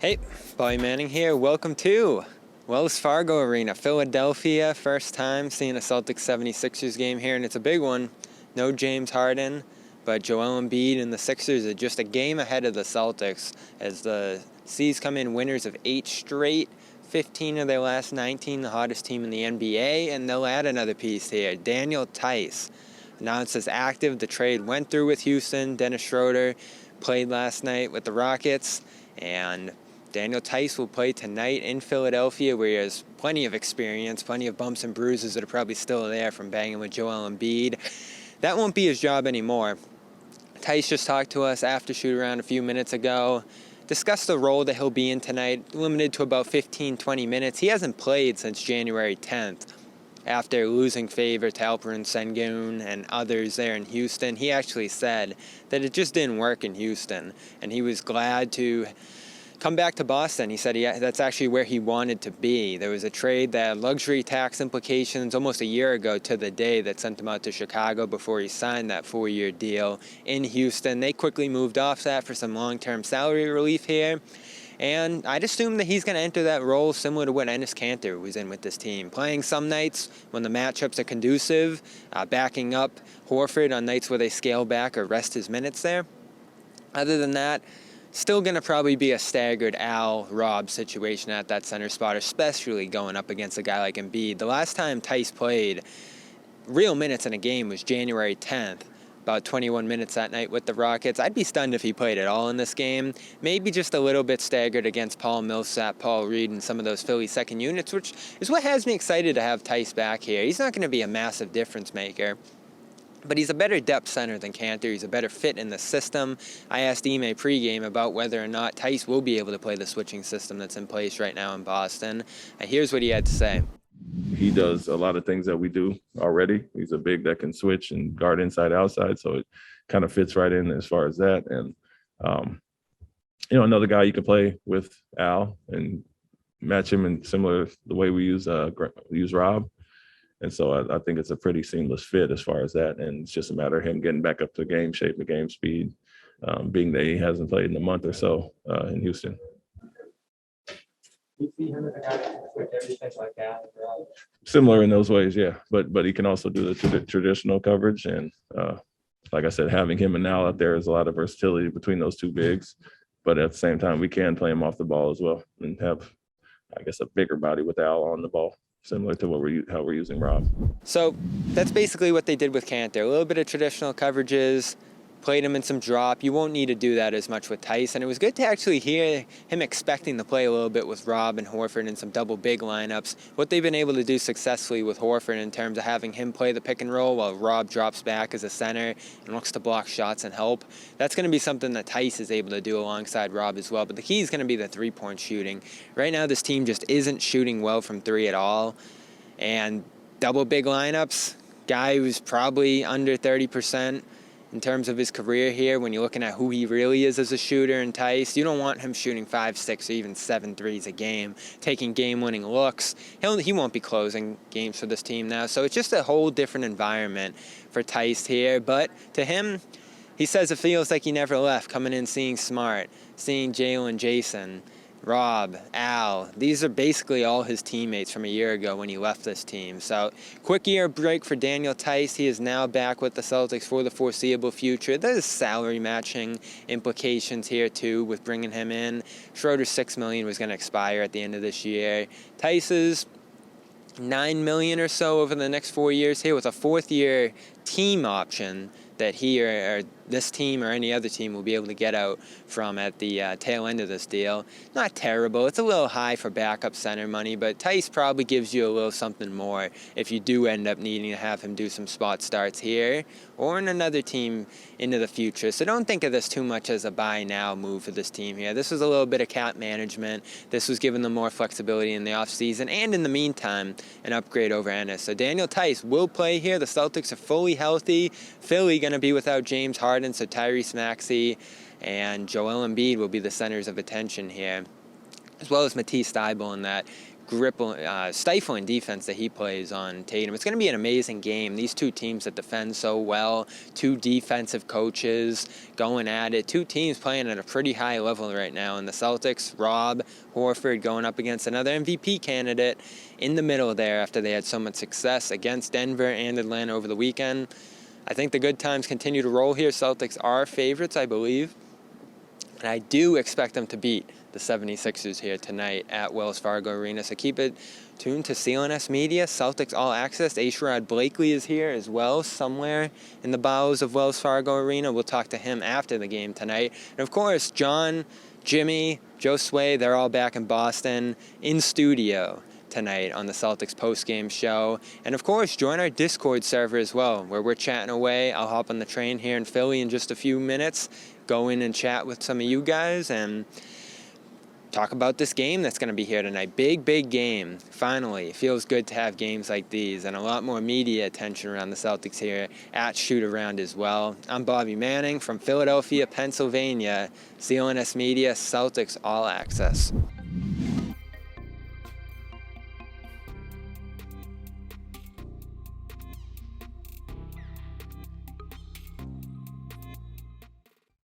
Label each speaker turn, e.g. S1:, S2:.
S1: Hey, Bobby Manning here. Welcome to Wells Fargo Arena, Philadelphia. First time seeing a Celtics 76ers game here, and it's a big one. No James Harden, but Joel Embiid and the Sixers are just a game ahead of the Celtics as the C's come in winners of 8 straight, 15 of their last 19, the hottest team in the NBA, and they'll add another piece here. Daniel Theis announced as active. The trade went through with Houston. Dennis Schroeder played last night with the Rockets, and Daniel Theis will play tonight in Philadelphia, where he has plenty of experience, plenty of bumps and bruises that are probably still there from banging with Joel Embiid. That won't be his job anymore. Theis just talked to us after shoot-around a few minutes ago, discussed the role that he'll be in tonight, limited to about 15-20 minutes. He hasn't played since January 10th. After losing favor to Alperen Sengun and others there in Houston, he actually said that it just didn't work in Houston, and he was glad to come back to Boston. He said that's actually where he wanted to be. There was a trade that had luxury tax implications almost a year ago to the day that sent him out to Chicago before he signed that 4-year deal in Houston. They quickly moved off that for some long-term salary relief here. And I'd assume that he's going to enter that role similar to what Enes Kanter was in with this team, playing some nights when the matchups are conducive, backing up Horford on nights where they scale back or rest his minutes there. Other than that, still going to probably be a staggered Al-Rob situation at that center spot, especially going up against a guy like Embiid. The last time Theis played real minutes in a game was January 10th, about 21 minutes that night with the Rockets. I'd be stunned if he played at all in this game. Maybe just a little bit staggered against Paul Millsap, Paul Reed, and some of those Philly second units, which is what has me excited to have Theis back here. He's not going to be a massive difference maker, but he's a better depth center than Kanter. He's a better fit in the system. I asked Ime pregame about whether or not Theis will be able to play the switching system that's in place right now in Boston. Here's what he had to say.
S2: He does a lot of things that we do already. He's a big that can switch and guard inside, outside, so it kind of fits right in as far as that. And, another guy you can play with Al and match him in similar the way we use Rob. And so I think it's a pretty seamless fit as far as that. And it's just a matter of him getting back up to game shape and game speed, being that he hasn't played in a month or so in Houston.
S3: You see him as a guy that can switch everything like that?
S2: Similar in those ways, yeah. But he can also do the traditional coverage. And like I said, having him and Al out there is a lot of versatility between those two bigs. But at the same time, we can play him off the ball as well and have, I guess, a bigger body with Al on the ball, similar to how we're using Rob.
S1: So that's basically what they did with Kanter. A little bit of traditional coverages, played him in some drop. You won't need to do that as much with Theis. And it was good to actually hear him expecting to play a little bit with Rob and Horford in some double big lineups. What they've been able to do successfully with Horford in terms of having him play the pick and roll while Rob drops back as a center and looks to block shots and help. That's going to be something that Theis is able to do alongside Rob as well. But the key is going to be the three-point shooting. Right now, this team just isn't shooting well from three at all. And double big lineups, guy who's probably under 30% in terms of his career here. When you're looking at who he really is as a shooter in Theis, you don't want him shooting 5, 6, or even 7 threes a game, taking game-winning looks. He won't be closing games for this team now, so it's just a whole different environment for Theis here. But to him, he says it feels like he never left, coming in, seeing Smart, seeing Jalen, Jason, Rob, Al. These are basically all his teammates from a year ago when he left this team. So quick year break for Daniel Theis. He is now back with the Celtics for the foreseeable future. There's salary matching implications here too with bringing him in. Schroeder's $6 million was going to expire at the end of this year. Theis's $9 million or so over the next 4 years here with a 4th-year team option that he or this team or any other team will be able to get out from at the tail end of this deal. Not terrible. It's a little high for backup center money, but Theis probably gives you a little something more if you do end up needing to have him do some spot starts here or in another team into the future. So don't think of this too much as a buy now move for this team here. This was a little bit of cap management. This was giving them more flexibility in the offseason and in the meantime an upgrade over Enes. So Daniel Theis will play here. The Celtics are fully healthy. Philly going to be without James Harden, so Tyrese Maxey and Joel Embiid will be the centers of attention here, as well as Matisse Thybulle in that stifling defense that he plays on Tatum. It's going to be an amazing game. These two teams that defend so well, two defensive coaches going at it, two teams playing at a pretty high level right now. And the Celtics, Rob, Horford going up against another MVP candidate in the middle there after they had so much success against Denver and Atlanta over the weekend. I think the good times continue to roll here. Celtics are favorites, I believe. And I do expect them to beat the 76ers here tonight at Wells Fargo Arena. So keep it tuned to CLNS Media, Celtics All Access. Asherrod Blakely is here as well, somewhere in the bowels of Wells Fargo Arena. We'll talk to him after the game tonight. And of course, John, Jimmy, Joe Sway, they're all back in Boston in studio tonight on the Celtics post-game show. And of course, join our Discord server as well, where we're chatting away. I'll hop on the train here in Philly in just a few minutes, go in and chat with some of you guys and talk about this game that's going to be here tonight. Big game. Finally, it feels good to have games like these and a lot more media attention around the Celtics here at Shootaround as well. I'm Bobby Manning from Philadelphia, Pennsylvania. CLNS Media, Celtics All Access.